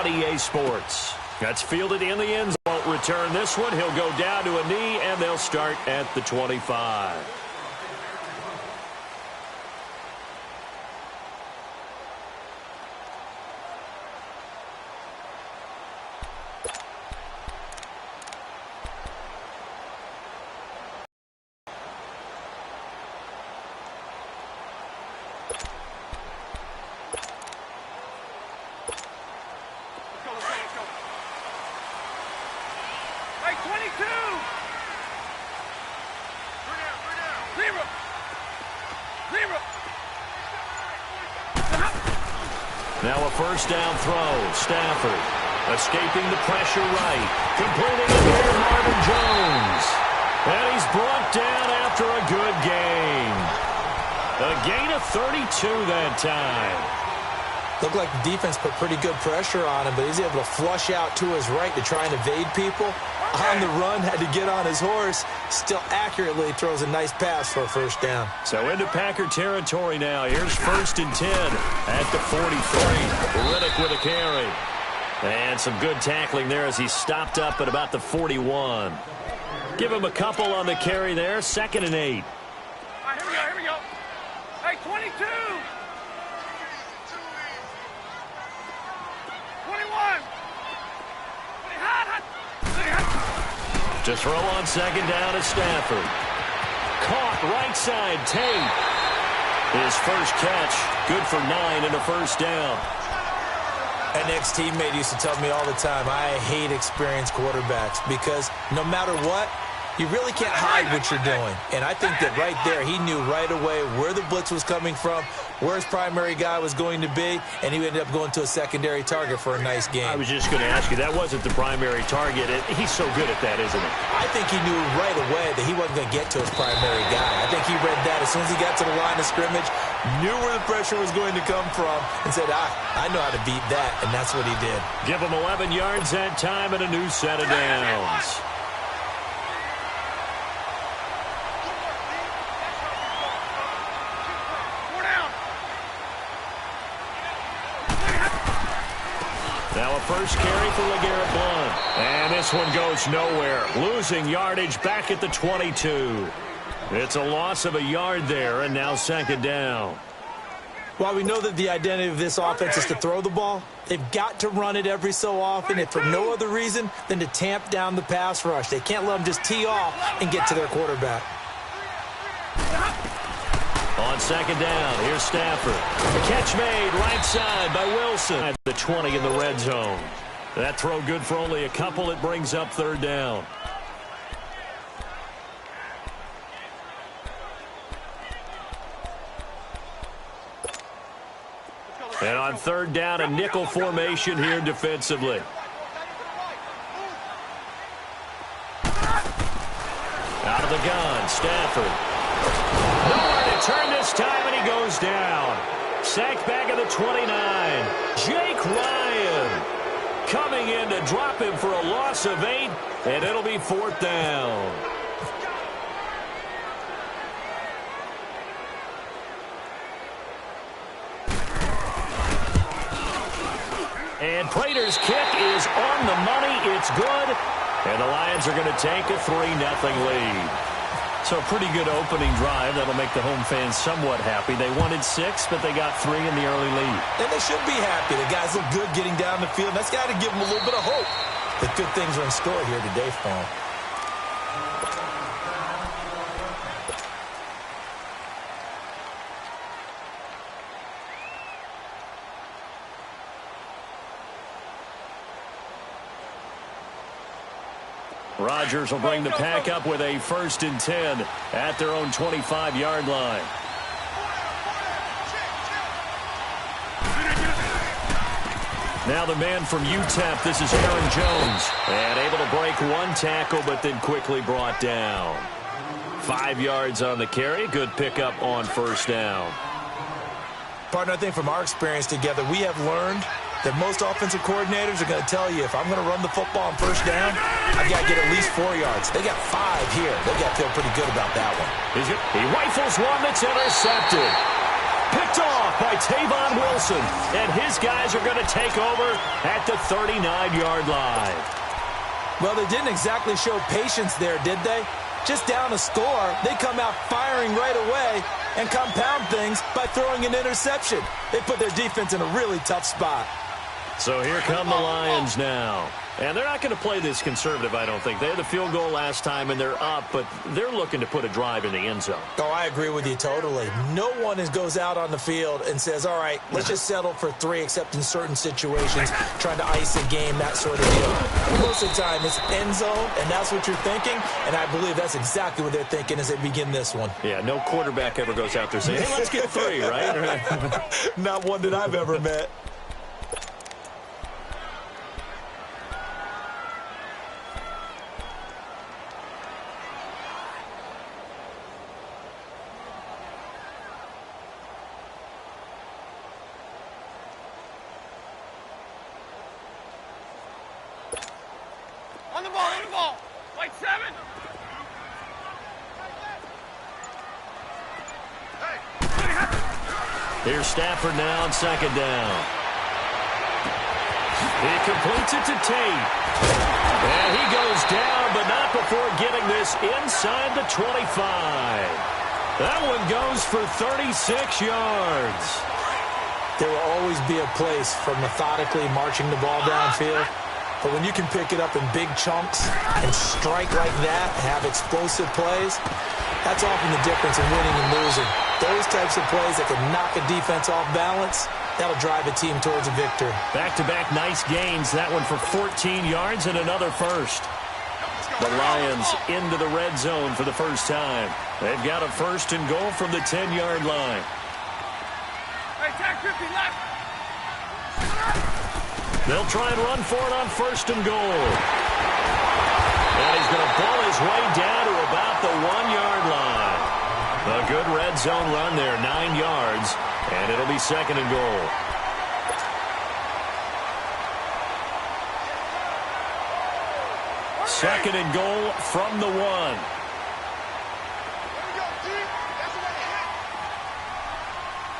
on EA Sports. That's fielded in the end zone. Won't return this one. He'll go down to a knee, and they'll start at the 25. Now a first down throw. Stafford escaping the pressure right. Completing it here, Marvin Jones. And he's brought down after a good gain. A gain of 32 that time. Looked like the defense put pretty good pressure on him, but he's able to flush out to his right to try and evade people. On the run, had to get on his horse. Still accurately throws a nice pass for a first down. So into Packer territory now. Here's 1st and 10 at the 43. Riddick with a carry. And some good tackling there as he stopped up at about the 41. Give him a couple on the carry there. 2nd and 8. All right, here we go. Hey, 22. 21. To throw on 2nd down is Stafford. Caught right side, Tate. His first catch, good for 9 and a first down. An ex-teammate used to tell me all the time, I hate experienced quarterbacks because no matter what, you really can't hide what you're doing. And I think that right there, he knew right away where the blitz was coming from, where his primary guy was going to be, and he ended up going to a secondary target for a nice game. I was just going to ask you, that wasn't the primary target. He's so good at that, isn't he? I think he knew right away that he wasn't going to get to his primary guy. I think he read that as soon as he got to the line of scrimmage, knew where the pressure was going to come from, and said, I know how to beat that, and that's what he did. Give him 11 yards that time and a new set of downs. Now a first carry for LeGarrette Blount. And this one goes nowhere. Losing yardage back at the 22. It's a loss of a yard there, and now 2nd down. While we know that the identity of this offense is to throw the ball, they've got to run it every so often, if for no other reason than to tamp down the pass rush. They can't let them just tee off and get to their quarterback. On 2nd down, here's Stafford. Catch made right side by Wilson. At the 20 in the red zone. That throw good for only a couple. It brings up 3rd down. And on 3rd down, a nickel formation here defensively. Out of the gun, Stafford. Nowhere to turn this time, and he goes down. Sacked back at the 29. Jake Ryan coming in to drop him for a loss of 8, and it'll be 4th down. And Prater's kick is on the money. It's good. And the Lions are going to take a 3-0 lead. So a pretty good opening drive. That'll make the home fans somewhat happy. They wanted 6, but they got 3 in the early lead. And they should be happy. The guys look good getting down the field. That's got to give them a little bit of hope that good things are in store here today for them. Rodgers will bring the pack up with a 1st and 10 at their own 25-yard line. Now the man from UTEP, this is Aaron Jones. And able to break one tackle, but then quickly brought down. 5 yards on the carry. Good pickup on 1st down. Partner, I think from our experience together, we have learned that most offensive coordinators are going to tell you, if I'm going to run the football on 1st down, I've got to get at least 4 yards. They got 5 here. They got to feel pretty good about that one. He rifles one that's intercepted. Picked off by Tavon Wilson. And his guys are going to take over at the 39-yard line. Well, they didn't exactly show patience there, did they? Just down a score, they come out firing right away and compound things by throwing an interception. They put their defense in a really tough spot. So here come the Lions now. And they're not going to play this conservative, I don't think. They had the field goal last time, and they're up, but they're looking to put a drive in the end zone. Oh, I agree with you totally. No one goes out on the field and says, all right, let's just settle for 3, except in certain situations, trying to ice a game, that sort of deal. Most of the time, it's end zone, and that's what you're thinking, and I believe that's exactly what they're thinking as they begin this one. Yeah, no quarterback ever goes out there saying, hey, let's get 3, right? Not one that I've ever met. On the ball. Like 7. Here's Stafford now on 2nd down. He completes it to Tate. And he goes down, but not before getting this inside the 25. That one goes for 36 yards. There will always be a place for methodically marching the ball downfield. But when you can pick it up in big chunks and strike like that, have explosive plays, that's often the difference in winning and losing. Those types of plays that can knock a defense off balance, that'll drive a team towards a victory. Back-to-back nice gains. That one for 14 yards and another first. The Lions into the red zone for the first time. They've got a 1st and goal from the 10-yard line. Hey, tag 50 left. They'll try and run for it on 1st and goal. And he's going to pull his way down to about the 1-yard line. A good red zone run there, 9 yards, and it'll be 2nd and goal. Second and goal from the 1.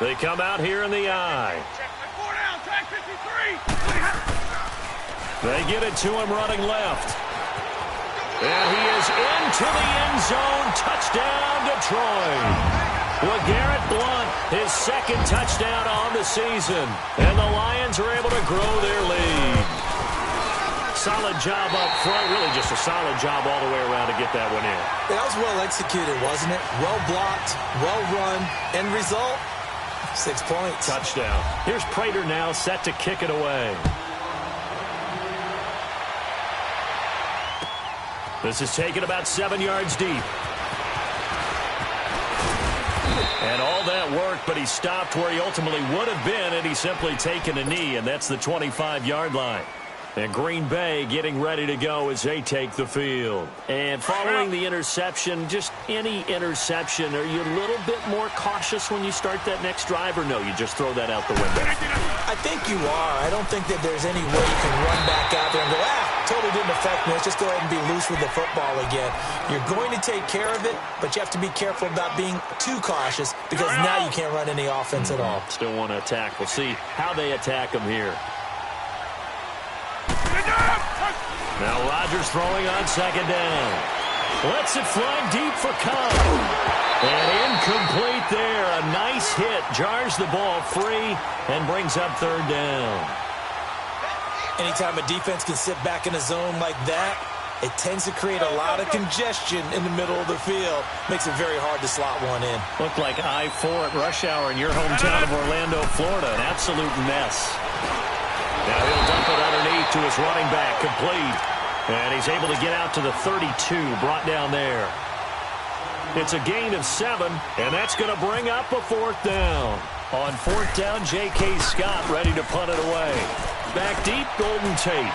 They come out here in the I. 4 down, tag 53. They get it to him running left. And he is into the end zone. Touchdown, Detroit. LeGarrette Blount, his 2nd touchdown on the season. And the Lions are able to grow their lead. Solid job up front. Really just a solid job all the way around to get that one in. That was well executed, wasn't it? Well blocked, well run. End result, 6 points. Touchdown. Here's Prater now set to kick it away. This is taken about 7 yards deep. And all that worked, but he stopped where he ultimately would have been, and he's simply taken a knee, and that's the 25-yard line. And Green Bay getting ready to go as they take the field. And following the interception, just any interception, are you a little bit more cautious when you start that next drive, or no, you just throw that out the window? I think you are. I don't think that there's any way you can run back out there and go, totally didn't affect me. Let's just go ahead and be loose with the football again. You're going to take care of it, but you have to be careful about being too cautious because now you can't run any offense at all. Still want to attack. We'll see how they attack him here. Now Rodgers throwing on 2nd down. Lets it fly deep for Cobb. And incomplete there. A nice hit. Jars the ball free and brings up 3rd down. Anytime a defense can sit back in a zone like that, it tends to create a lot of congestion in the middle of the field. Makes it very hard to slot one in. Looked like I-4 at rush hour in your hometown of Orlando, Florida. An absolute mess. Now he'll dump it underneath to his running back, complete. And he's able to get out to the 32, brought down there. It's a gain of 7, and that's going to bring up a 4th down. On 4th down, J.K. Scott ready to punt it away. Back deep, Golden Tate.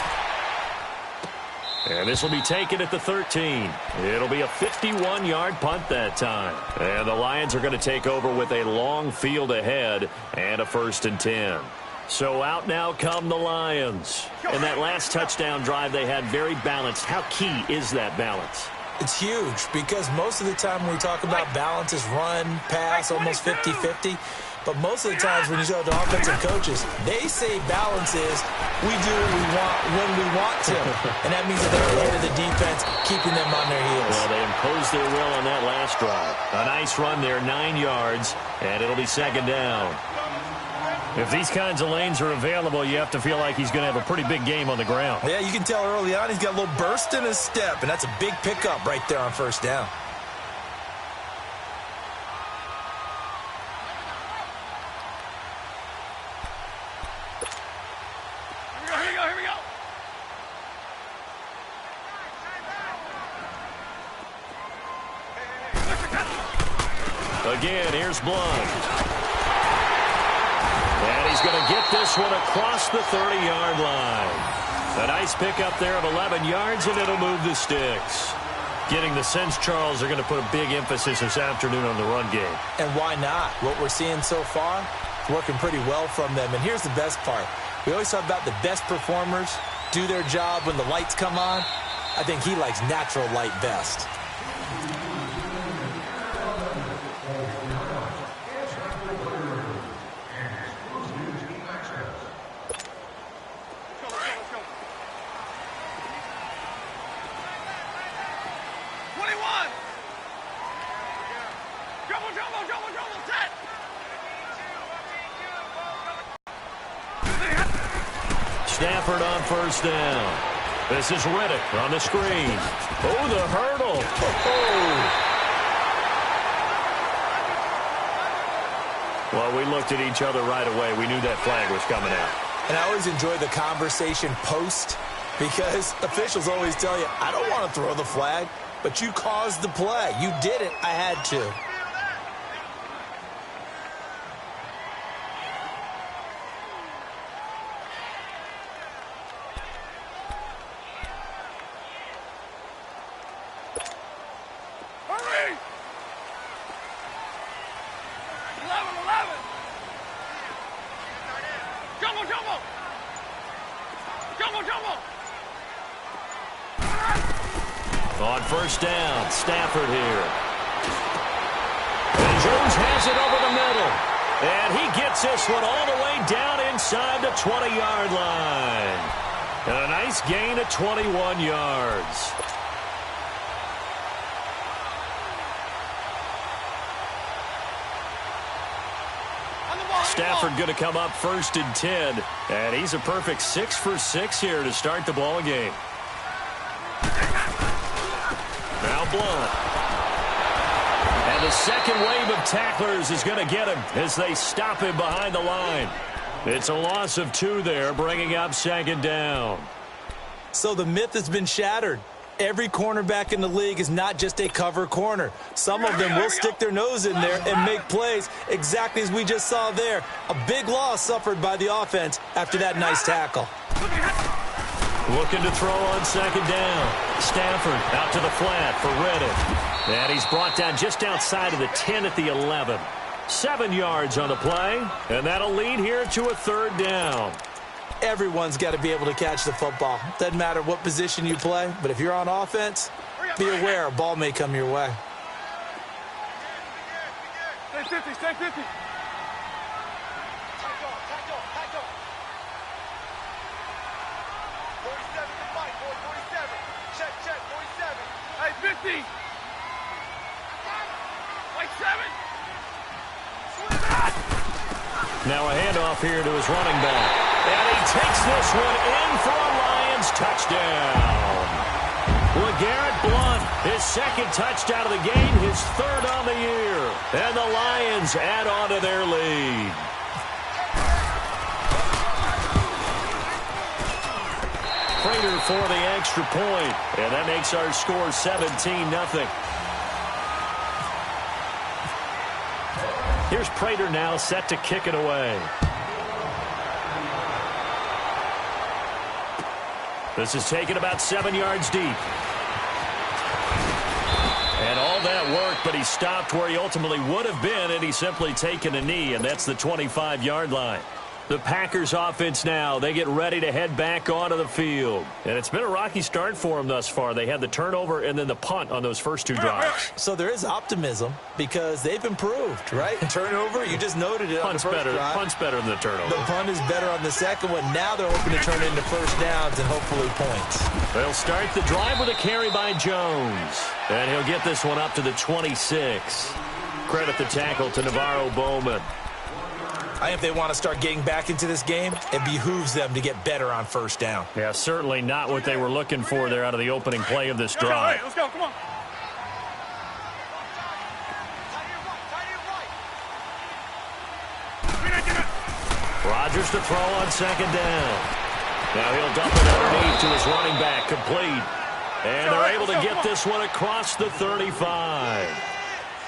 And this will be taken at the 13. It'll be a 51-yard punt that time. And the Lions are going to take over with a long field ahead and a 1st and 10. So out now come the Lions. And that last touchdown drive they had very balanced. How key is that balance? It's huge because most of the time when we talk about balance is run, pass, almost 50-50. But most of the times when you go to offensive coaches, they say balance is we do what we want when we want to. And that means that they're ahead of the defense, keeping them on their heels. Well, they imposed their will on that last drive. A nice run there, 9 yards, and it'll be second down. If these kinds of lanes are available, you have to feel like he's going to have a pretty big game on the ground. Yeah, you can tell early on he's got a little burst in his step, and that's a big pickup right there on first down. Again, here's Blunt. And he's going to get this one across the 30-yard line. A nice pickup there of 11 yards, and it'll move the sticks. Getting the sense, Charles, they're going to put a big emphasis this afternoon on the run game. And why not? What we're seeing so far, working pretty well from them. And here's the best part. We always talk about the best performers do their job when the lights come on. I think he likes natural light best. Stafford on first down. This is Riddick on the screen. Oh, the hurdle. Oh. Well, we looked at each other right away. We knew that flag was coming out. And I always enjoy the conversation post because officials always tell you, I don't want to throw the flag, but you caused the play. You did it. I had to. On first down, Stafford here. And Jones has it over the middle. And he gets this one all the way down inside the 20-yard line. And a nice gain of 21 yards. Stafford going to come up first and 10. And he's a perfect 6 for 6 here to start the ball game. Now Blunt. And the second wave of tacklers is going to get him as they stop him behind the line. It's a loss of 2 there, bringing up second down. So the myth has been shattered. Every cornerback in the league is not just a cover corner. Some of them will stick their nose in there and make plays exactly as we just saw there. A big loss suffered by the offense after that nice tackle. Looking to throw on second down. Stafford out to the flat for Riddick. And he's brought down just outside of the 10 at the 11. 7 yards on the play, and that'll lead here to a third down. Everyone's got to be able to catch the football. Doesn't matter what position you play, but if you're on offense, be aware a ball may come your way. Stay 50, stay 50. Hey, 50. Like 7. Now a handoff here to his running back. And he takes this one in for a Lions touchdown. LeGarrette Blunt, his second touchdown of the game, his third on the year. And the Lions add on to their lead. Prater for the extra point. And that makes our score 17-0. Here's Prater now set to kick it away. This is taken about 7 yards deep. And all that work, but he stopped where he ultimately would have been, and he's simply taken a knee, and that's the 25-yard line. The Packers offense now, they get ready to head back onto the field. And it's been a rocky start for them thus far. They had the turnover and then the punt on those first two drives. So there is optimism because they've improved, right? Turnover, you just noted it on the first drive. Punt's better than the turnover. The punt is better on the second one. Now they're hoping to turn into first downs and hopefully points. They'll start the drive with a carry by Jones. And he'll get this one up to the 26. Credit the tackle to Navarro Bowman. I think if they want to start getting back into this game, it behooves them to get better on first down. Yeah, certainly not what they were looking for there out of the opening play of this drive. Let's go, come on. Rodgers to throw on second down. Now he'll dump it underneath to his running back, complete. And they're able to get this one across the 35.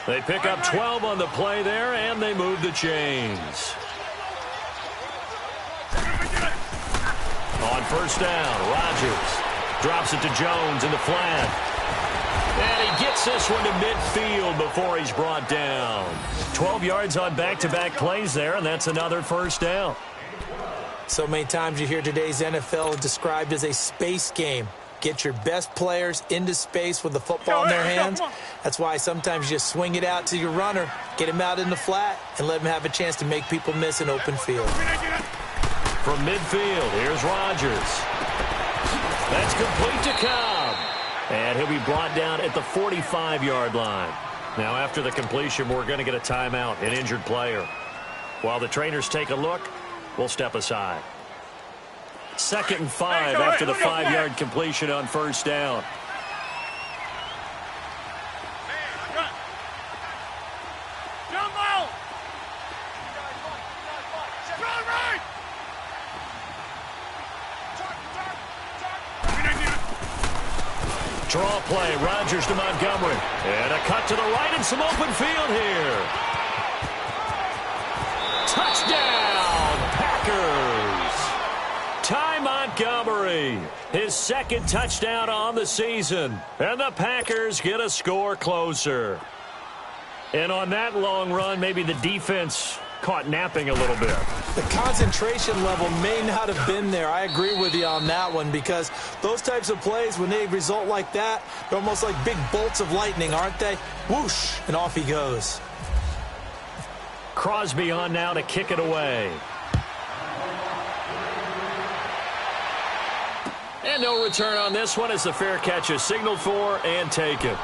They pick up 12 on the play there, and they move the chains. On first down, Rodgers drops it to Jones in the flat. And he gets this one to midfield before he's brought down. 12 yards on back-to-back plays there, and that's another first down. So many times you hear today's NFL described as a space game. Get your best players into space with the football in their hands. That's why sometimes you just swing it out to your runner, get him out in the flat, and let him have a chance to make people miss an open field. From midfield, here's Rodgers. That's complete to Cobb. And he'll be brought down at the 45-yard line. Now, after the completion, we're going to get a timeout, an injured player. While the trainers take a look, we'll step aside. 2nd and 5 after the 5-yard completion on first down. Draw play, Rodgers to Montgomery. And a cut to the right and some open field here. Touchdown, Packers. Ty Montgomery, his 2nd touchdown on the season. And the Packers get a score closer. And on that long run, maybe the defense caught napping a little bit. The concentration level may not have been there. I agree with you on that one because those types of plays, when they result like that, they're almost like big bolts of lightning, aren't they? Whoosh, and off he goes. Crosby on now to kick it away. And no return on this one as the fair catch is signaled for and taken.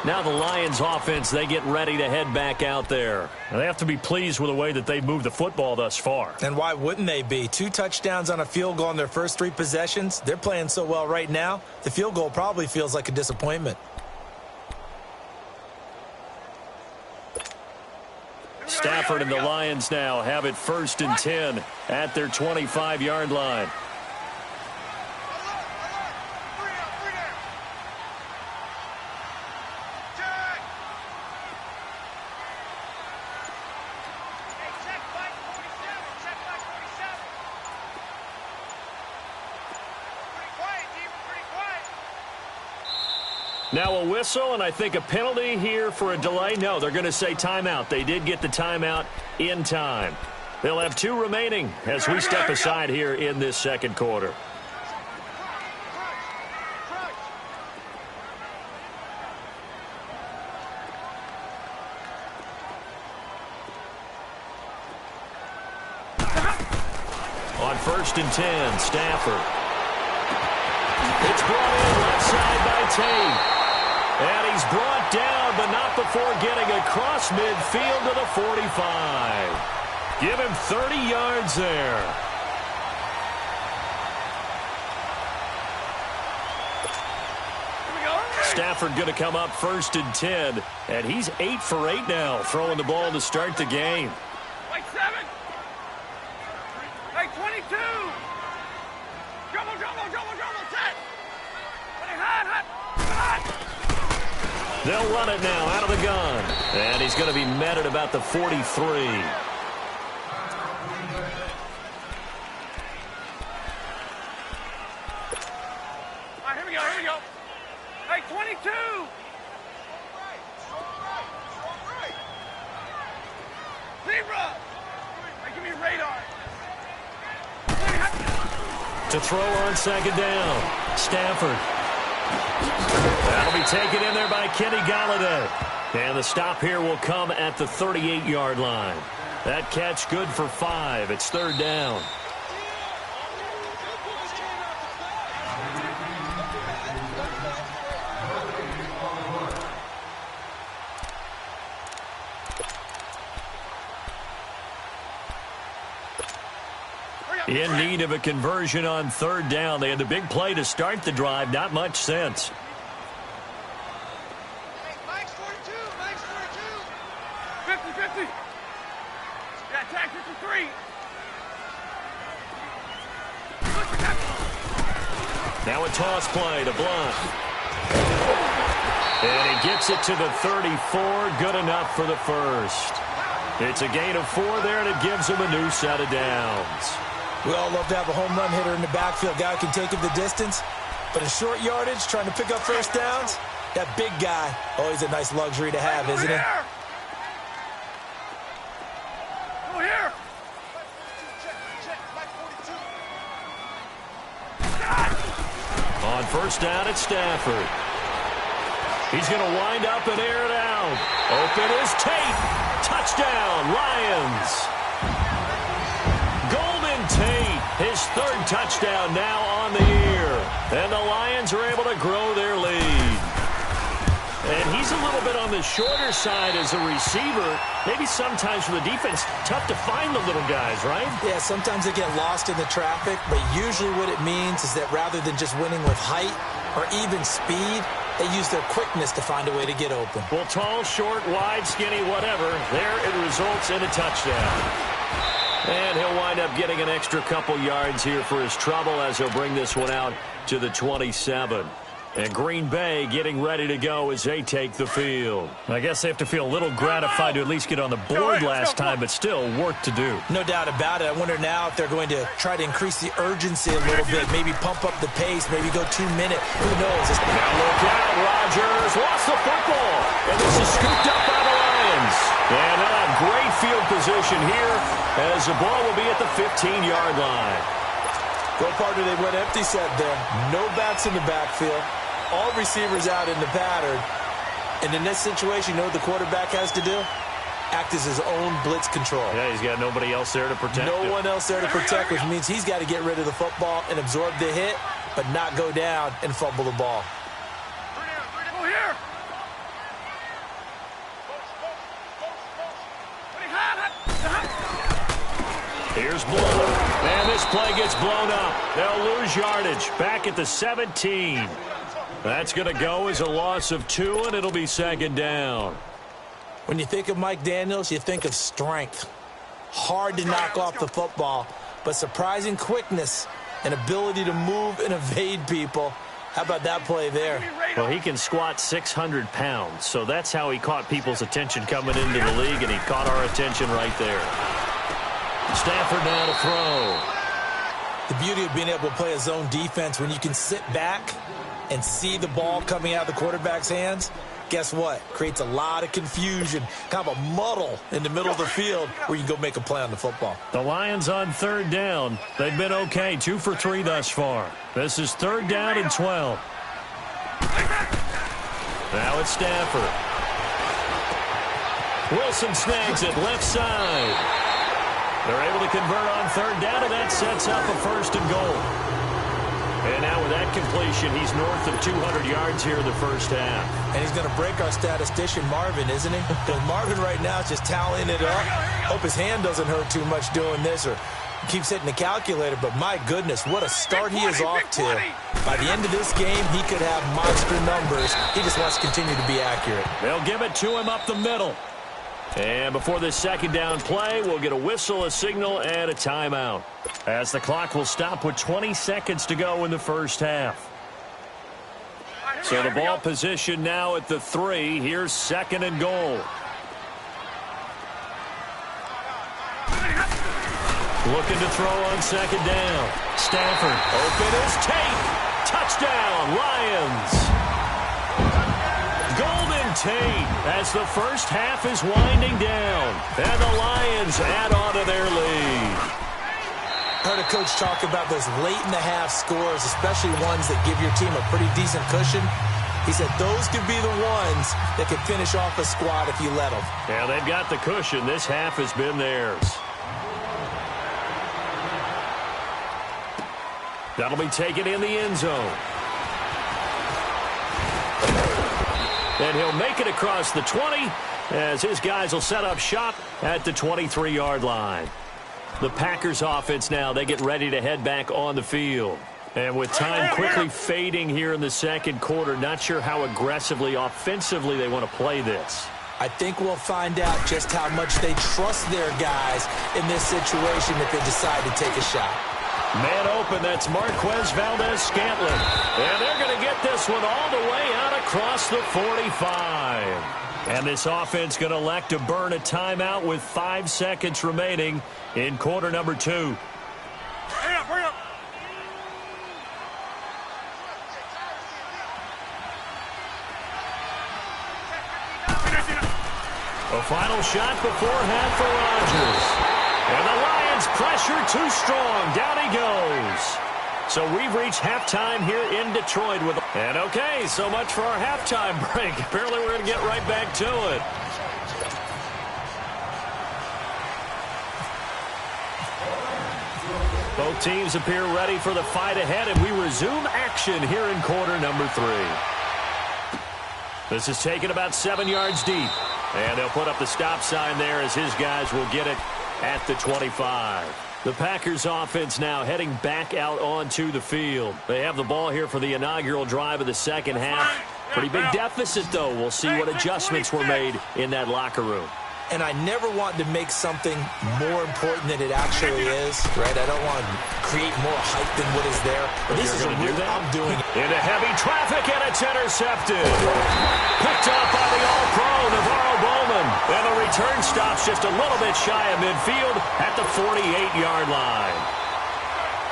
Now the Lions offense, they get ready to head back out there. Now they have to be pleased with the way that they've moved the football thus far. And why wouldn't they be? 2 touchdowns on a field goal in their first 3 possessions. They're playing so well right now, the field goal probably feels like a disappointment. Stafford and the Lions now have it 1st and 10 at their 25-yard line. Now a whistle, and I think a penalty here for a delay. No, they're going to say timeout. They did get the timeout in time. They'll have 2 remaining as we step aside here in this 2nd quarter. On 1st and 10, Stafford. It's brought in left side by Tate. And he's brought down, but not before getting across midfield to the 45. Give him 30 yards there. Stafford going to come up 1st and 10. And he's 8 for 8 now, throwing the ball to start the game. Like 7. Like 22. Dribble, 10. Hot. They'll run it now out of the gun. And he's going to be met at about the 43. All right, here we go. Hey, 22. Zebra. Hey, give me radar. To throw on second down. Stafford. That'll be taken in there by Kenny Golladay. And the stop here will come at the 38-yard line. That catch good for 5. It's third down. In need of a conversion on third down. They had the big play to start the drive. Not much sense. Mike's 42. Mike's 42. 50-50. Yeah, tag 53. Now a toss play to Blunt. And he gets it to the 34. Good enough for the first. It's a gain of 4 there, and it gives him a new set of downs. We all love to have a home run hitter in the backfield. Guy who can take him the distance. But in short yardage, trying to pick up first downs, that big guy, always a nice luxury to have, isn't it? Go here. On first down, it's Stafford. He's going to wind up and air it out. Open is Tate. Touchdown, Lions. Tate, his third touchdown now on the year. And the Lions are able to grow their lead. And he's a little bit on the shorter side as a receiver. Maybe sometimes for the defense, tough to find the little guys, right? Yeah, sometimes they get lost in the traffic, but usually what it means is that rather than just winning with height or even speed, they use their quickness to find a way to get open. Well, tall, short, wide, skinny, whatever, there it results in a touchdown. And he'll wind up getting an extra couple yards here for his trouble as he'll bring this one out to the 27. And Green Bay getting ready to go as they take the field. I guess they have to feel a little gratified to at least get on the board last time, but still work to do. No doubt about it. I wonder now if they're going to try to increase the urgency a little bit, maybe pump up the pace, maybe go 2 minutes. Who knows? Now look out, Rodgers lost the football, and this is scooped up by the Lions. And they'll have great field position here as the ball will be at the 15-yard line. Well, partner, they went empty set there. No backs in the backfield. All receivers out in the pattern. And in this situation, you know what the quarterback has to do? Act as his own blitz control. Yeah, he's got nobody else there to protect him. No one else there to protect, which means he's got to get rid of the football and absorb the hit, but not go down and fumble the ball. Go here. Here's Blown. And this play gets blown up. They'll lose yardage. Back at the 17. That's going to go as a loss of 2, and it'll be second down. When you think of Mike Daniels, you think of strength. Hard to knock off the football, but surprising quickness and ability to move and evade people. How about that play there? Well, he can squat 600 pounds, so that's how he caught people's attention coming into the league, and he caught our attention right there. Stafford now to throw. The beauty of being able to play a zone defense when you can sit back and see the ball coming out of the quarterback's hands, guess what? Creates a lot of confusion, kind of a muddle in the middle of the field where you can go make a play on the football. The Lions on third down. They've been okay, 2 for 3 thus far. This is third down and 12. Now it's Stafford. Wilson snags it left side. They're able to convert on third down, and that sets up a first and goal. And now with that completion, he's north of 200 yards here in the first half. And he's going to break our statistician, Marvin, isn't he? Because Marvin right now is just tallying it up. Hope his hand doesn't hurt too much doing this or keeps hitting the calculator. But my goodness, what a start he is off to. By the end of this game, he could have monster numbers. He just wants to continue to be accurate. They'll give it to him up the middle. And before this second down play, we'll get a whistle, a signal, and a timeout, as the clock will stop with 20 seconds to go in the first half. So the ball position now at the 3. Here's second and goal. Looking to throw on second down. Stafford. Open is Tate. Touchdown, Lions. Tate as the first half is winding down, and the Lions add on to their lead. I heard a coach talk about those late-in-the-half scores, especially ones that give your team a pretty decent cushion. He said those could be the ones that could finish off a squad if you let them. Yeah, they've got the cushion. This half has been theirs. That'll be taken in the end zone. And he'll make it across the 20 as his guys will set up shop at the 23-yard line. The Packers offense now, they get ready to head back on the field. And with time quickly fading here in the second quarter, not sure how aggressively, offensively they want to play this. I think we'll find out just how much they trust their guys in this situation if they decide to take a shot. Man open, that's Marquez Valdez-Scantling. And they're going to get this one all the way out across the 45. And this offense going to elect to burn a timeout with 5 seconds remaining in quarter number 2. Hurry up, hurry up. A final shot before half for Rodgers. And the Lions pressure too strong. Down he goes. So we've reached halftime here in Detroit. And okay, so much for our halftime break. Apparently we're going to get right back to it. Both teams appear ready for the fight ahead, and we resume action here in quarter number 3. This is taken about 7 yards deep. And they'll put up the stop sign there as his guys will get it at the 25. The Packers offense now heading back out onto the field. They have the ball here for the inaugural drive of the second half. Pretty big deficit, though. We'll see what adjustments were made in that locker room. And I never want to make something more important than it actually is, right? I don't want to create more hype than what is there. But this is I'm doing it. Into heavy traffic, and it's intercepted. Picked up by the All-Pro, Navarro Bowman. And the return stops just a little bit shy of midfield at the 48-yard line.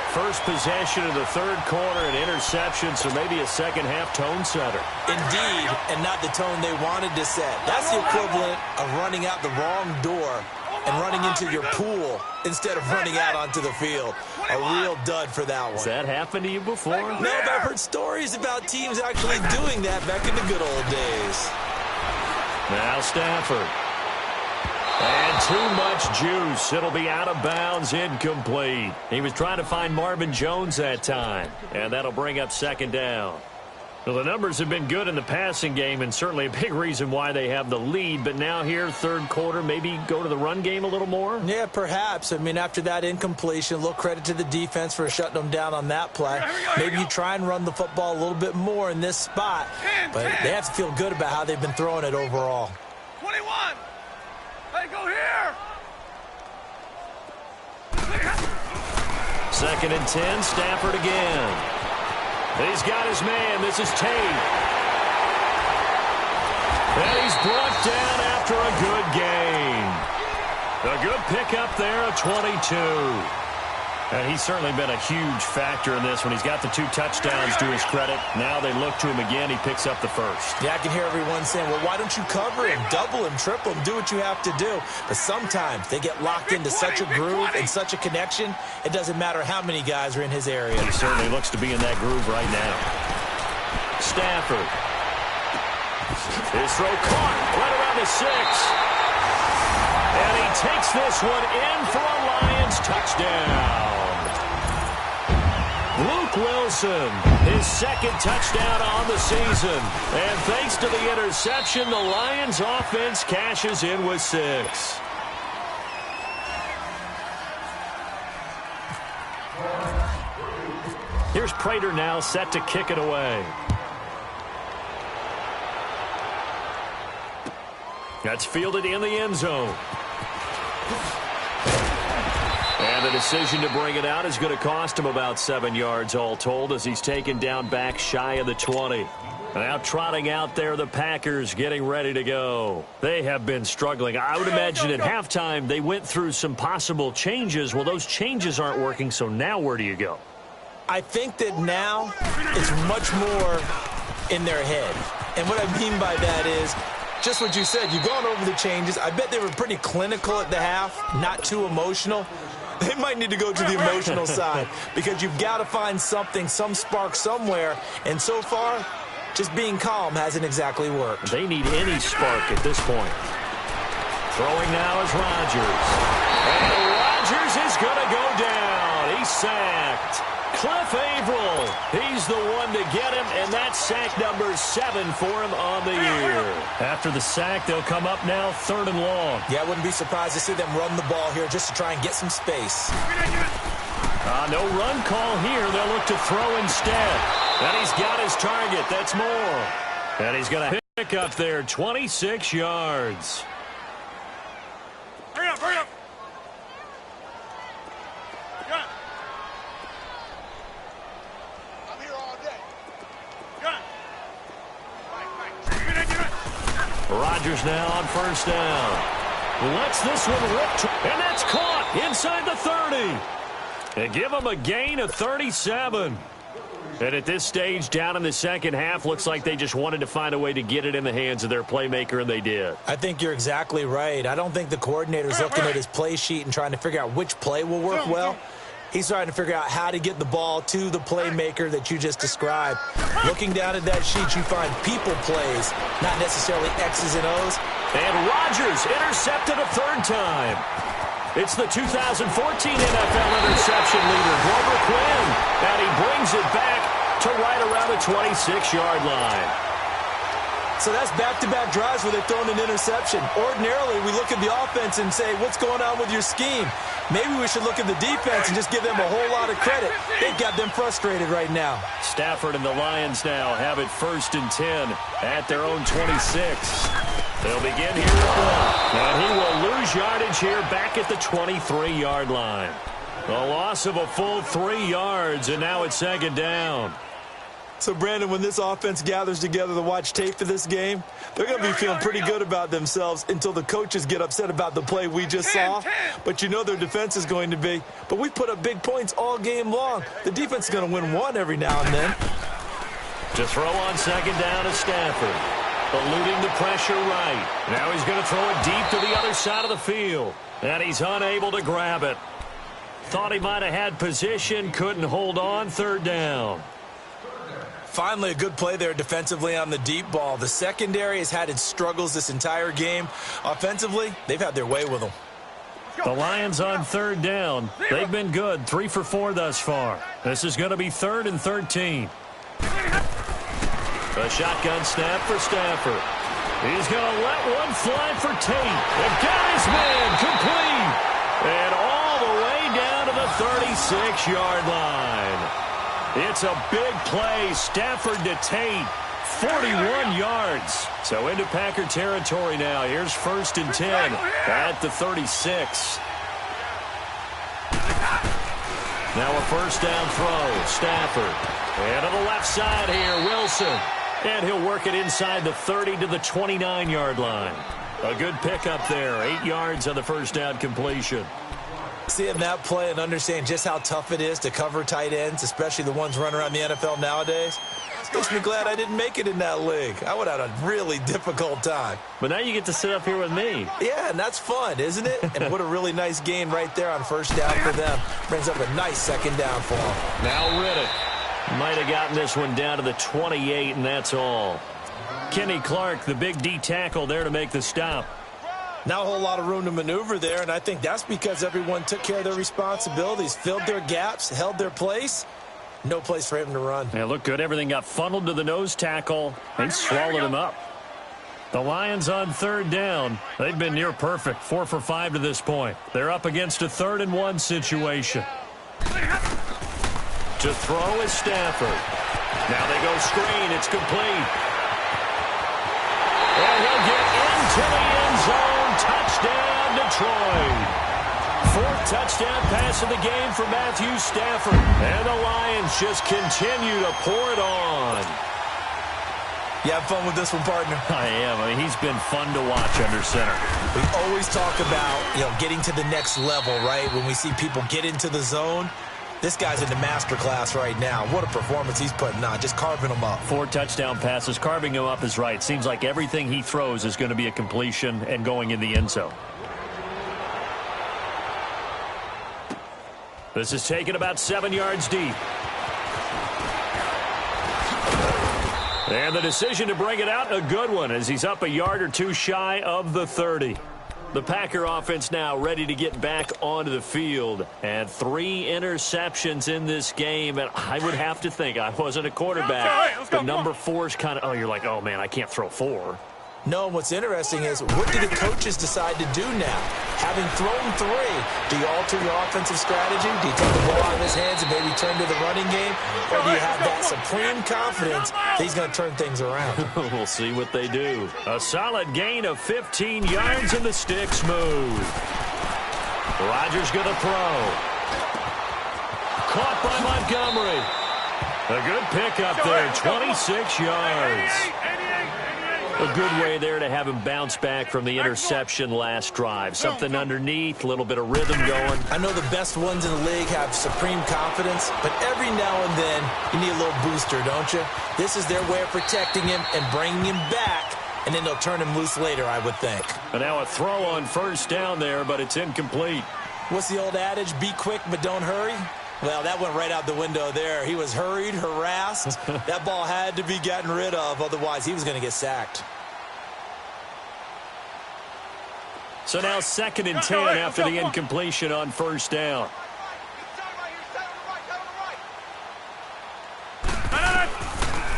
First possession of the third quarter, an interception, so maybe a second-half tone setter. Indeed, and not the tone they wanted to set. That's the equivalent of running out the wrong door and running into your pool instead of running out onto the field. A real dud for that one. Has that happened to you before? No, but I've heard stories about teams actually doing that back in the good old days. Now Stafford. And too much juice. It'll be out of bounds, incomplete. He was trying to find Marvin Jones that time. And that'll bring up second down. Well, the numbers have been good in the passing game, and certainly a big reason why they have the lead. But now here, third quarter, maybe go to the run game a little more? Yeah, perhaps. I mean, after that incompletion, a little credit to the defense for shutting them down on that play. Maybe you try and run the football a little bit more in this spot. But they have to feel good about how they've been throwing it overall. 21. Hey, go here. Second and 10, Stafford again. He's got his man. This is Tate. And he's brought down after a good gain. A good pickup there, a 22. And he's certainly been a huge factor in this one. He's got the 2 touchdowns to his credit. Now they look to him again. He picks up the first. Yeah, I can hear everyone saying, well, why don't you cover him, double him, triple him, do what you have to do. But sometimes they get locked into such a groove and such a connection, it doesn't matter how many guys are in his area. He certainly looks to be in that groove right now. Stafford. His throw caught right around the 6. And he takes this one in for a Lions touchdown. Luke Wilson, his second touchdown on the season. And thanks to the interception, the Lions offense cashes in with 6. Here's Prater now set to kick it away. That's fielded in the end zone. And the decision to bring it out is going to cost him about 7 yards all told as he's taken down back shy of the 20. Now trotting out there, the Packers getting ready to go. They have been struggling. I would imagine at halftime they went through some possible changes. Well, those changes aren't working, so now where do you go? I think that now it's much more in their head. And what I mean by that is just what you said. You've gone over the changes. I bet they were pretty clinical at the half, not too emotional. They might need to go to the emotional side because you've got to find something, some spark somewhere. And so far, just being calm hasn't exactly worked. They need any spark at this point. Throwing now is Rodgers. And Rodgers is going to go down. He's sacked. Cliff Averill, he's the one to get him, and that's sack number 7 for him on the year. After the sack, they'll come up now 3rd and long. Yeah, I wouldn't be surprised to see them run the ball here just to try and get some space. No run call here. They'll look to throw instead. And he's got his target. That's more. And he's going to pick up there 26 yards. Hurry up, hurry up. I'm here all day. Rodgers now on 1st down. Lets this one rip. And that's caught inside the 30. And give him a gain of 37. And at this stage, down in the second half, looks like they just wanted to find a way to get it in the hands of their playmaker, and they did. I think you're exactly right. I don't think the coordinator's looking at his play sheet and trying to figure out which play will work well. He's trying to figure out how to get the ball to the playmaker that you just described. Looking down at that sheet, you find people plays, not necessarily X's and O's. And Rodgers intercepted a 3rd time. It's the 2014 NFL interception leader, Grover Quinn, and he brings it back to right around the 26-yard line. So that's back-to-back drives where they've thrown an interception. Ordinarily, we look at the offense and say, what's going on with your scheme? Maybe we should look at the defense and just give them a whole lot of credit. They've got them frustrated right now. Stafford and the Lions now have it 1st and 10 at their own 26. They'll begin here at 1. And he will lose yardage here back at the 23-yard line. A loss of a full 3 yards, and now it's 2nd down. So, Brandon, when this offense gathers together to watch tape for this game, they're going to be feeling pretty good about themselves until the coaches get upset about the play we just saw. But you know their defense is going to be. But we put up big points all game long. The defense is going to win one every now and then. To throw on 2nd down is Stafford. Eluding the pressure right. Now he's going to throw it deep to the other side of the field. And he's unable to grab it. Thought he might have had position, couldn't hold on. 3rd down. Finally, a good play there defensively on the deep ball. The secondary has had its struggles this entire game. Offensively, they've had their way with them. The Lions on 3rd down. They've been good, 3 for 4 thus far. This is going to be 3rd and 13. A shotgun snap for Stafford. He's going to let one fly for Tate. And got his man complete. And all the way down to the 36-yard line. It's a big play. Stafford to Tate. 41 yards. So into Packer territory now. Here's 1st and 10 at the 36. Now a 1st down throw. Stafford. And to the left side here, Wilson. And he'll work it inside the 30 to the 29-yard line. A good pickup there. 8 yards on the 1st down completion. Seeing that play and understand just how tough it is to cover tight ends, especially the ones running around the NFL nowadays, makes me glad I didn't make it in that league. I would have had a really difficult time. But now you get to sit up here with me. Yeah, and that's fun, isn't it? And what a really nice gain right there on 1st down for them. Brings up a nice 2nd down for them. Now Riddick. Might have gotten this one down to the 28, and that's all. Kenny Clark, the big D tackle there to make the stop. Not a whole lot of room to maneuver there, and I think that's because everyone took care of their responsibilities, filled their gaps, held their place. No place for him to run. Yeah, looked good. Everything got funneled to the nose tackle. They swallowed him up. The Lions on 3rd down. They've been near perfect, 4 for 5 to this point. They're up against a 3rd and 1 situation. To throw is Stafford. Now they go screen. It's complete. And he'll get into the end zone. Touchdown, Detroit. 4th touchdown pass of the game for Matthew Stafford. And the Lions just continue to pour it on. You have fun with this one, partner? I am. I mean, he's been fun to watch under center. We always talk about, getting to the next level, right? When we see people get into the zone. This guy's in the master class right now. What a performance he's putting on, just carving them up. 4 touchdown passes. Carving him up is right. Seems like everything he throws is going to be a completion and going in the end zone. This is taken about 7 yards deep. And the decision to bring it out, a good one, as he's up a yard or two shy of the 30. The Packer offense now ready to get back onto the field. And 3 interceptions in this game. And I would have to think, I wasn't a quarterback, but number 4 is kind of, oh, you're like, oh, man, I can't throw 4. No, what's interesting is, what do the coaches decide to do now? Having thrown 3, do you alter your offensive strategy? Do you take the ball out of his hands and maybe turn to the running game? Or do you have that supreme confidence that he's going to turn things around? We'll see what they do. A solid gain of 15 yards and the stick's moved. Rodgers going to throw. Caught by Montgomery. A good pickup there, 26 yards. A good way there to have him bounce back from the interception last drive. Something underneath, a little bit of rhythm going. I know the best ones in the league have supreme confidence, but every now and then you need a little booster, don't you? This is their way of protecting him and bringing him back, and then they'll turn him loose later, I would think. And now a throw on first down there, but it's incomplete. What's the old adage? Be quick, but don't hurry. Well, that went right out the window there. He was hurried, harassed. That ball had to be gotten rid of, otherwise he was going to get sacked. So now 2nd and 10 after the incompletion on first down.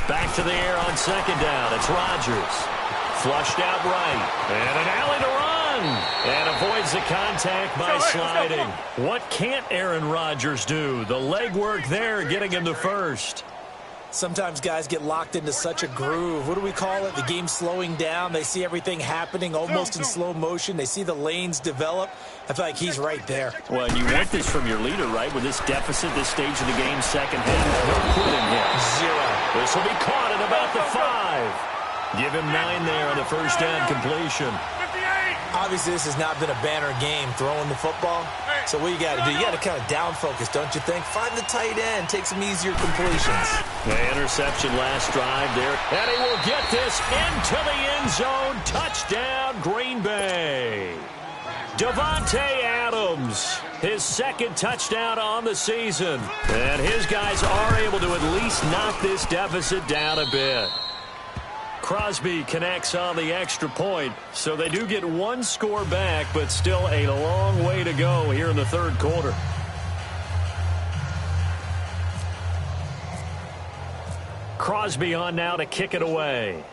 Back to the air on 2nd down. It's Rodgers. Flushed out right. And an alley to run. And avoids the contact by sliding. What can't Aaron Rodgers do? The legwork there getting him the first. Sometimes guys get locked into such a groove. What do we call it? The game slowing down. They see everything happening almost in slow motion. They see the lanes develop. I feel like he's right there. Well, you want this from your leader, right? With this deficit, this stage of the game, second half. No quitting him. 0. This will be caught at about the 5. Give him 9 there on the first down completion. Obviously, this has not been a banner game throwing the football. So what you got to do? You got to kind of down focus, don't you think? Find the tight end. Take some easier completions. The interception last drive there. And he will get this into the end zone. Touchdown, Green Bay. Davante Adams, his 2nd touchdown on the season. And his guys are able to at least knock this deficit down a bit. Crosby connects on the extra point, so they do get 1 score back, but still a long way to go here in the 3rd quarter. Crosby on now to kick it away.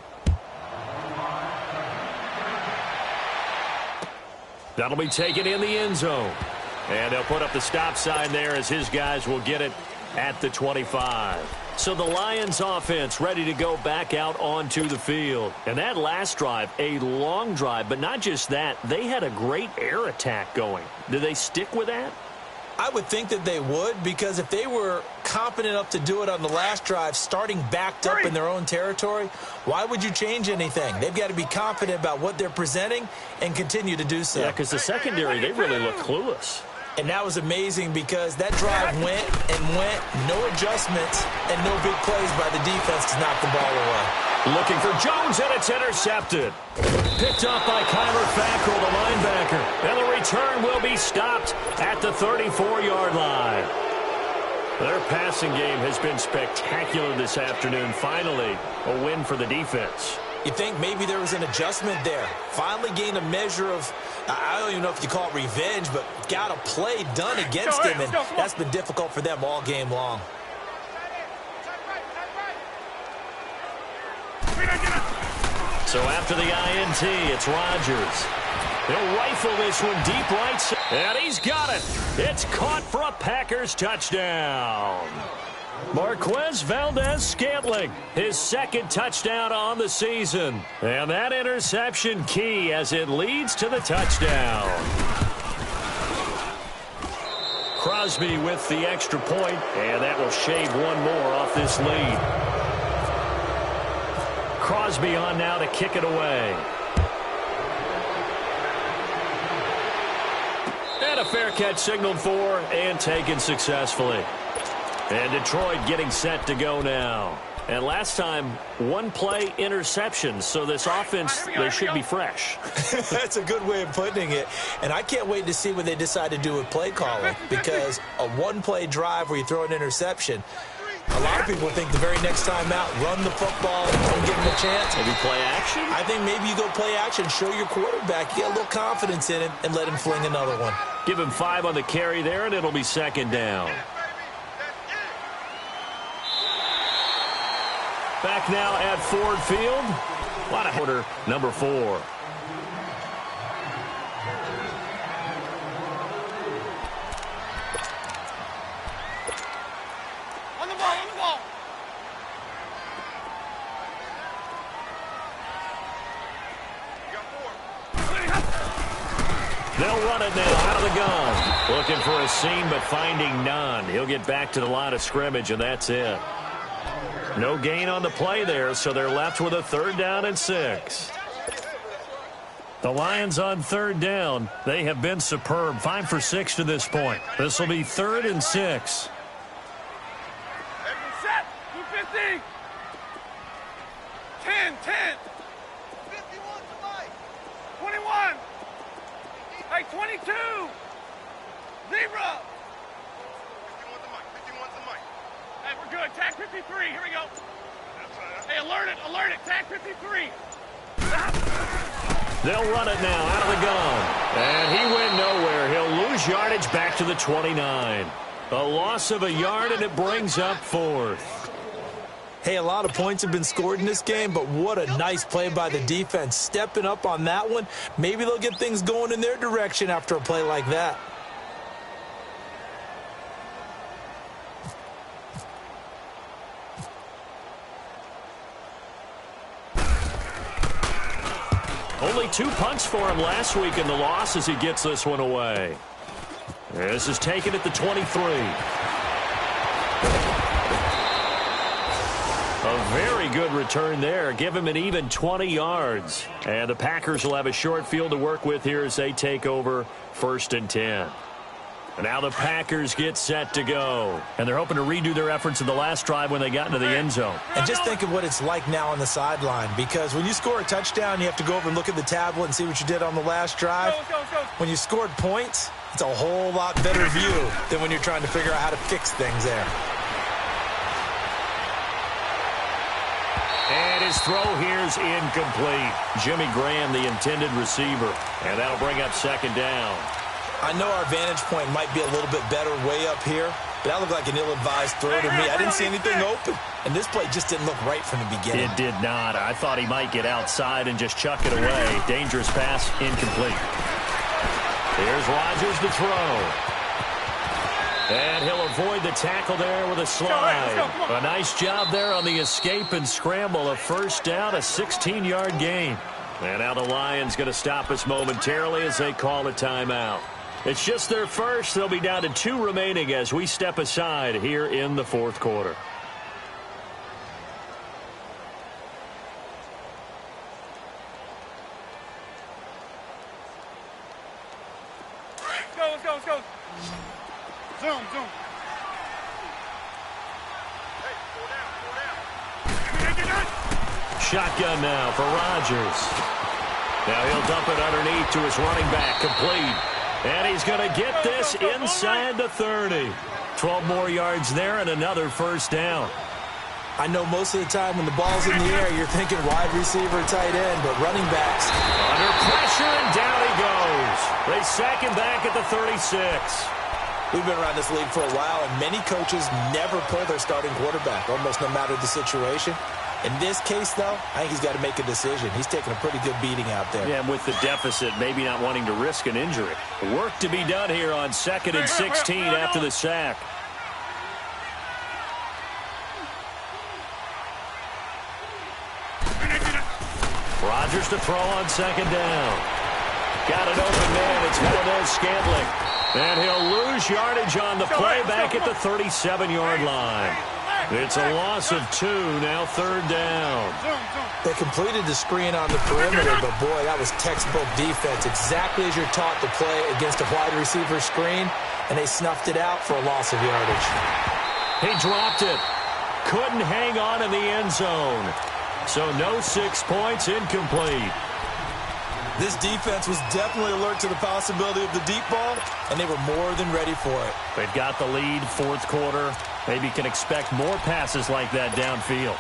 That'll be taken in the end zone. And they'll put up the stop sign there as his guys will get it at the 25. So the Lions offense ready to go back out onto the field. And that last drive, a long drive, but not just that. They had a great air attack going. Do they stick with that? I would think that they would, because if they were competent enough to do it on the last drive, starting backed up in their own territory, why would you change anything? They've got to be confident about what they're presenting and continue to do so. Yeah, because the secondary, they really look clueless. And that was amazing because that drive went and went, no adjustments, and no big plays by the defense to knock the ball away. Looking for Jones, and it's intercepted. Picked up by Kyler Fackrell, the linebacker. And the return will be stopped at the 34-yard line. Their passing game has been spectacular this afternoon. Finally, a win for the defense. You think maybe there was an adjustment there. Finally gained a measure of, I don't even know if you call it revenge, but got a play done against him, and that's been difficult for them all game long. So after the INT, it's Rodgers. He'll rifle this one deep right side. And he's got it. It's caught for a Packers touchdown. Marquez Valdez-Scantling, his 2nd touchdown on the season. And that interception key as it leads to the touchdown. Crosby with the extra point, and that will shave 1 more off this lead. Crosby on now to kick it away. And a fair catch signaled for and taken successfully. And Detroit getting set to go now. And last time, one-play interception. So this offense, they should be fresh. That's a good way of putting it. And I can't wait to see what they decide to do with play calling, because a one-play drive where you throw an interception, a lot of people think the very next time out, run the football, don't give him a chance. Maybe play action? I think maybe you go play action, show your quarterback, get a little confidence in him, and let him fling another one. Give him 5 on the carry there, and it'll be second down. Back now at Ford Field. A lot of quarter number 4. On the ball, on the ball. You got 4. They'll run it now out of the gun. Looking for a seam, but finding none. He'll get back to the line of scrimmage, and that's it. No gain on the play there, so they're left with a 3rd down and 6. The Lions on 3rd down. They have been superb. 5 for 6 to this point. This will be 3rd and 6. Set. 250. 10. 51 to Mike. 21. Hey, 22. 0. 51 to Mike. Hey, we're good. Tag 53. Here we go. Hey, alert it. Tag 53. They'll run it now out of the gun. And he went nowhere. He'll lose yardage back to the 29. A loss of a yard, and it brings up 4th. Hey, a lot of points have been scored in this game, but what a nice play by the defense. Stepping up on that one, maybe they'll get things going in their direction after a play like that. Only 2 punts for him last week in the loss as he gets this one away. This is taken at the 23. A very good return there. Give him an even 20 yards. And the Packers will have a short field to work with here as they take over 1st and 10. And now the Packers get set to go. And they're hoping to redo their efforts in the last drive when they got into the end zone. And just think of what it's like now on the sideline, because when you score a touchdown, you have to go over and look at the tablet and see what you did on the last drive. Go. When you scored points, it's a whole lot better view than when you're trying to figure out how to fix things there. And his throw here's incomplete. Jimmy Graham, the intended receiver. And that'll bring up 2nd down. I know our vantage point might be a little bit better way up here, but that looked like an ill-advised throw to me. I didn't see anything open, and this play just didn't look right from the beginning. It did not. I thought he might get outside and just chuck it away. Dangerous pass, incomplete. Here's Rodgers to throw. And he'll avoid the tackle there with a slide. A nice job there on the escape and scramble. A 1st down, a 16-yard gain. And now the Lions going to stop us momentarily as they call a timeout. It's just their first. They'll be down to 2 remaining as we step aside here in the 4th quarter. Let's go. Zoom. Hey, four down. Shotgun now for Rodgers. Now he'll dump it underneath to his running back, complete. And he's going to get this inside the 30. 12 more yards there and another 1st down. I know most of the time when the ball's in the air, you're thinking wide receiver, tight end, but running backs. Under pressure, and down he goes. They sack him back at the 36. We've been around this league for a while, and many coaches never pull their starting quarterback, almost no matter the situation. In this case, though, I think he's got to make a decision. He's taking a pretty good beating out there. Yeah, and with the deficit, maybe not wanting to risk an injury. Work to be done here on 2nd and 16 after the sack. Rodgers to throw on 2nd down. Got an open man. It's Valdez-Scantling. And he'll lose yardage on the play back at the 37-yard line. It's a loss of 2, now 3rd down. They completed the screen on the perimeter, but boy, that was textbook defense. Exactly as you're taught to play against a wide receiver screen, and they snuffed it out for a loss of yardage. He dropped it. couldn't hang on in the end zone. So no 6 points, incomplete. This defense was definitely alert to the possibility of the deep ball, and they were more than ready for it. They've got the lead, fourth quarter. Maybe can expect more passes like that downfield.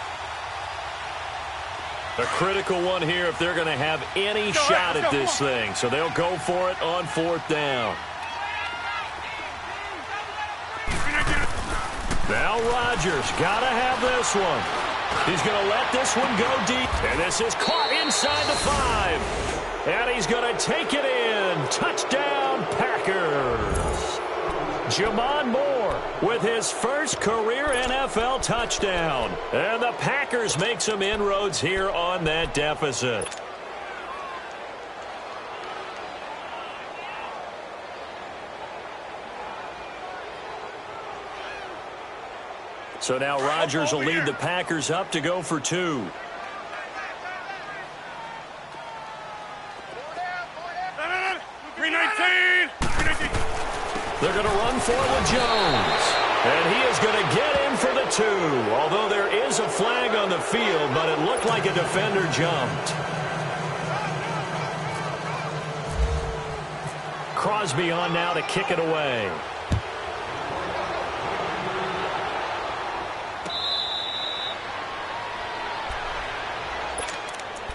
A critical one here if they're going to have any shot at this thing. So they'll go for it on fourth down. Now Rodgers got to have this one. He's going to let this one go deep. And this is caught inside the 5. And he's going to take it in. Touchdown, Packers. Jamon Moore with his first career NFL touchdown. And the Packers make some inroads here on that deficit. So now Rodgers will lead the Packers up to go for 2. They're going to run for with Jones. And he is going to get in for the 2. Although there is a flag on the field, but it looked like a defender jumped. Crosby on now to kick it away.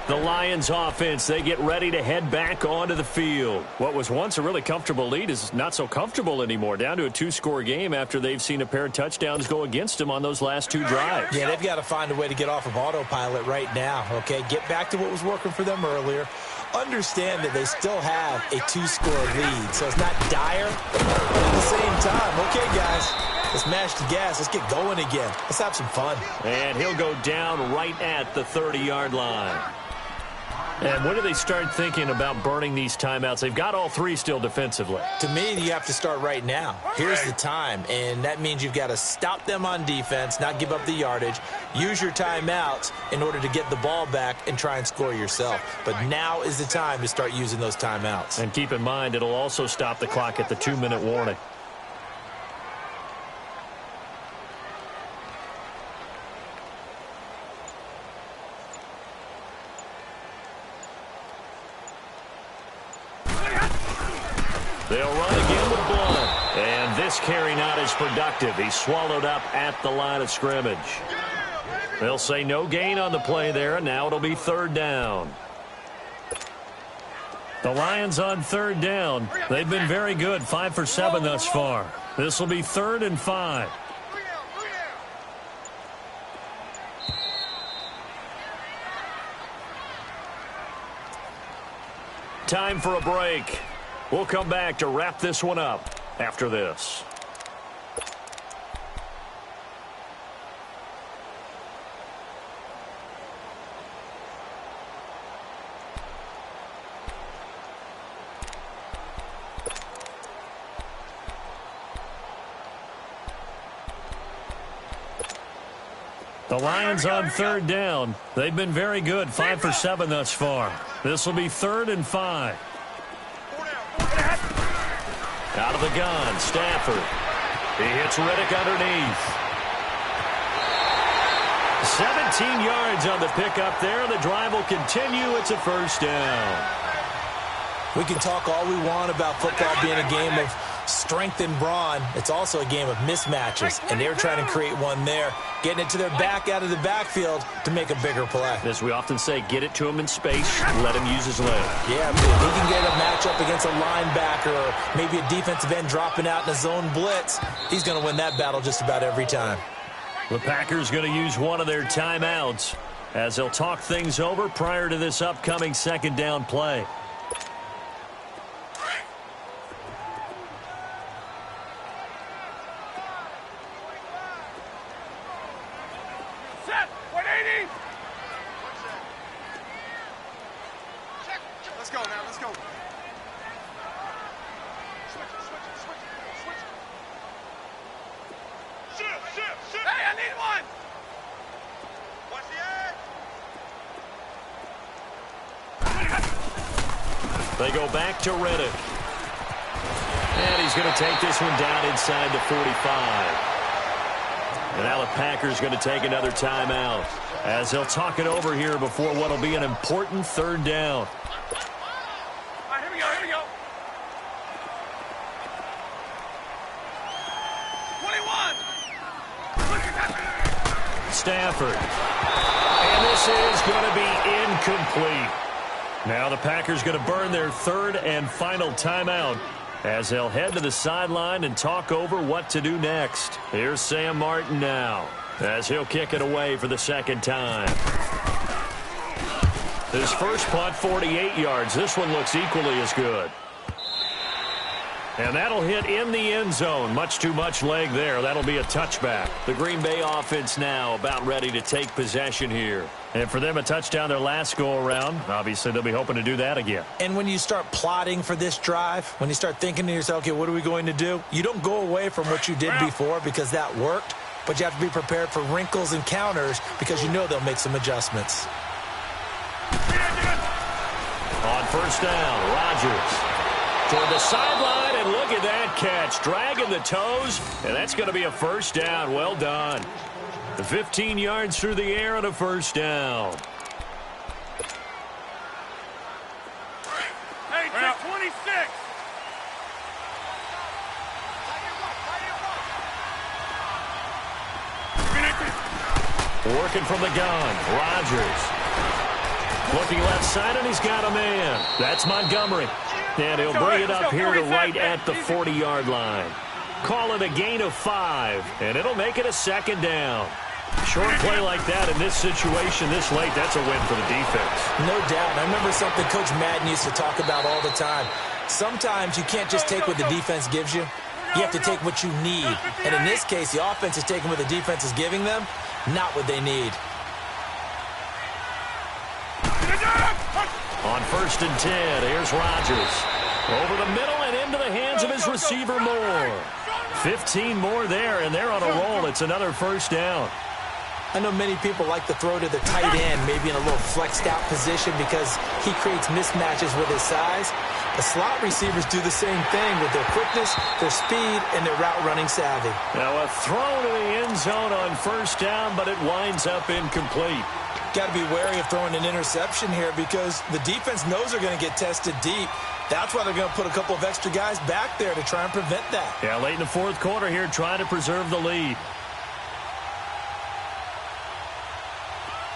The Lions offense, they get ready to head back onto the field. What was once a really comfortable lead is not so comfortable anymore. Down to a 2-score game after they've seen a pair of touchdowns go against them on those last 2 drives. Yeah, they've got to find a way to get off of autopilot right now, okay? Get back to what was working for them earlier. Understand that they still have a 2-score lead, so it's not dire. But at the same time, okay, guys, let's mash the gas. Let's get going again. Let's have some fun. And he'll go down right at the 30-yard line. And when do they start thinking about burning these timeouts? They've got all 3 still defensively. To me, you have to start right now. Here's the time, and that means you've got to stop them on defense, not give up the yardage, use your timeouts in order to get the ball back and try and score yourself. But now is the time to start using those timeouts. And keep in mind, it'll also stop the clock at the 2-minute warning. They'll run again with Blunt. And this carry not as productive. He's swallowed up at the line of scrimmage. They'll say no gain on the play there, and now it'll be 3rd down. The Lions on 3rd down. They've been very good, 5 for 7 thus far. This will be 3rd and 5. Time for a break. We'll come back to wrap this one up after this. The Lions on 3rd down. They've been very good, 5 for 7 thus far. This will be 3rd and 5. Out of the gun, Stafford. He hits Riddick underneath. 17 yards on the pickup there. The drive will continue. It's a 1st down. We can talk all we want about football being a game of strength and brawn. It's also a game of mismatches, and they're trying to create one there, getting it to their back out of the backfield to make a bigger play. As we often say, get it to him in space, let him use his leg. Yeah, if he can get a matchup against a linebacker or maybe a defensive end dropping out in a zone blitz, he's going to win that battle just about every time. The Packers going to use one of their timeouts as they'll talk things over prior to this upcoming 2nd down play. They go back to Riddick. And he's going to take this one down inside the 45. And now the Packers going to take another timeout as he'll talk it over here before what will be an important third down. All right, here we go. 21. Stafford. And this is going to be incomplete. Now the Packers going to burn their third and final timeout as they'll head to the sideline and talk over what to do next. Here's Sam Martin now as he'll kick it away for the second time. His first punt, 48 yards. This one looks equally as good. And that'll hit in the end zone. Much too much leg there. That'll be a touchback. The Green Bay offense now about ready to take possession here. And for them, a touchdown their last go-around. Obviously, they'll be hoping to do that again. And when you start plotting for this drive, when you start thinking to yourself, okay, what are we going to do? You don't go away from what you did before because that worked, but you have to be prepared for wrinkles and counters because you know they'll make some adjustments. On first down, Rodgers toward the sideline, and look at that catch. Dragging the toes, and that's going to be a first down. Well done. The 15 yards through the air and a first down. Hey, just 26. Working from the gun, Rodgers. Looking left side, and he's got a man. That's Montgomery. And he'll bring it up here to right at the 40-yard line. Call it a gain of 5, and it'll make it a second down. Short play like that in this situation this late, that's a win for the defense. No doubt. And I remember something Coach Madden used to talk about all the time. Sometimes you can't just take what the defense gives you. You have to take what you need. And in this case, the offense is taking what the defense is giving them, not what they need. On first and 10, here's Rodgers. Over the middle and into the hands of his receiver Moore. 15 more there, and they're on a roll. It's another first down. I know many people like to throw to the tight end, maybe in a little flexed out position because he creates mismatches with his size. The slot receivers do the same thing with their quickness, their speed, and their route running savvy. Now a throw to the end zone on first down, but it winds up incomplete. Got to be wary of throwing an interception here because the defense knows they're going to get tested deep. That's why they're going to put a couple of extra guys back there to try and prevent that. Yeah, late in the fourth quarter here, trying to preserve the lead.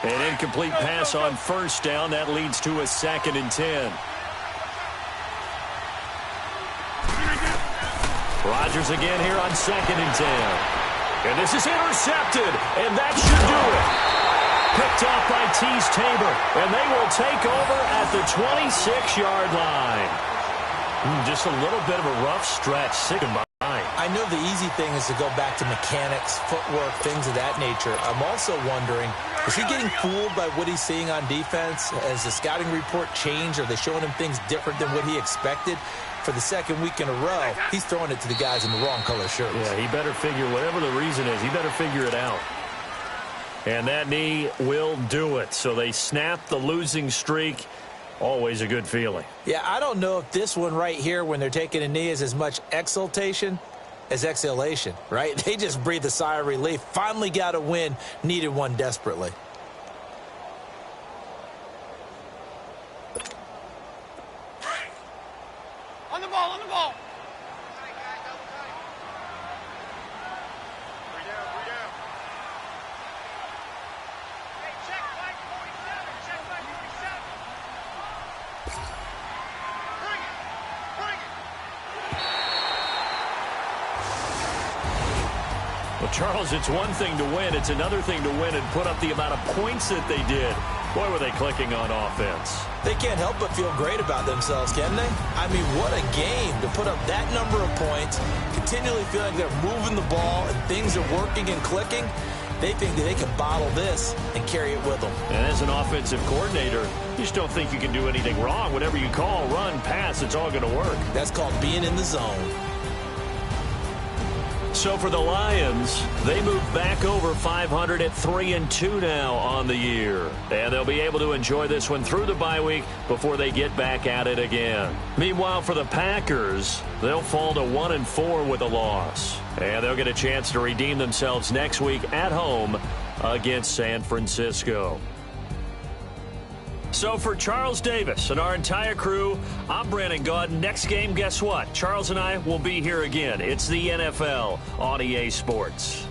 An incomplete pass on first down. That leads to a second and 10. Rodgers again here on second and 10. And this is intercepted, and that should do it. Picked off by Tease Tabor, and they will take over at the 26-yard line. Just a little bit of a rough stretch. Sick and behind. I know the easy thing is to go back to mechanics, footwork, things of that nature. I'm also wondering, is he getting fooled by what he's seeing on defense? Has the scouting report changed? Are they showing him things different than what he expected? For the second week in a row, he's throwing it to the guys in the wrong color shirts. Yeah, he better figure, whatever the reason is, he better figure it out. And that knee will do it. So they snap the losing streak. Always a good feeling. Yeah, I don't know if this one right here, when they're taking a knee, is as much exultation as exhalation, right? They just breathe a sigh of relief. Finally got a win, needed one desperately. On the ball, on the ball. Well, Charles, it's one thing to win. It's another thing to win and put up the amount of points that they did. Boy, were they clicking on offense. They can't help but feel great about themselves, can they? I mean, what a game to put up that number of points, continually feeling like they're moving the ball and things are working and clicking. They think that they can bottle this and carry it with them. And as an offensive coordinator, you just don't think you can do anything wrong. Whatever you call, run, pass, it's all going to work. That's called being in the zone. So for the Lions, they move back over 500 at 3-2 now on the year. And they'll be able to enjoy this one through the bye week before they get back at it again. Meanwhile, for the Packers, they'll fall to 1-4 with a loss. And they'll get a chance to redeem themselves next week at home against San Francisco. So for Charles Davis and our entire crew, I'm Brandon Gaudin. Next game, guess what? Charles and I will be here again. It's the NFL on EA Sports.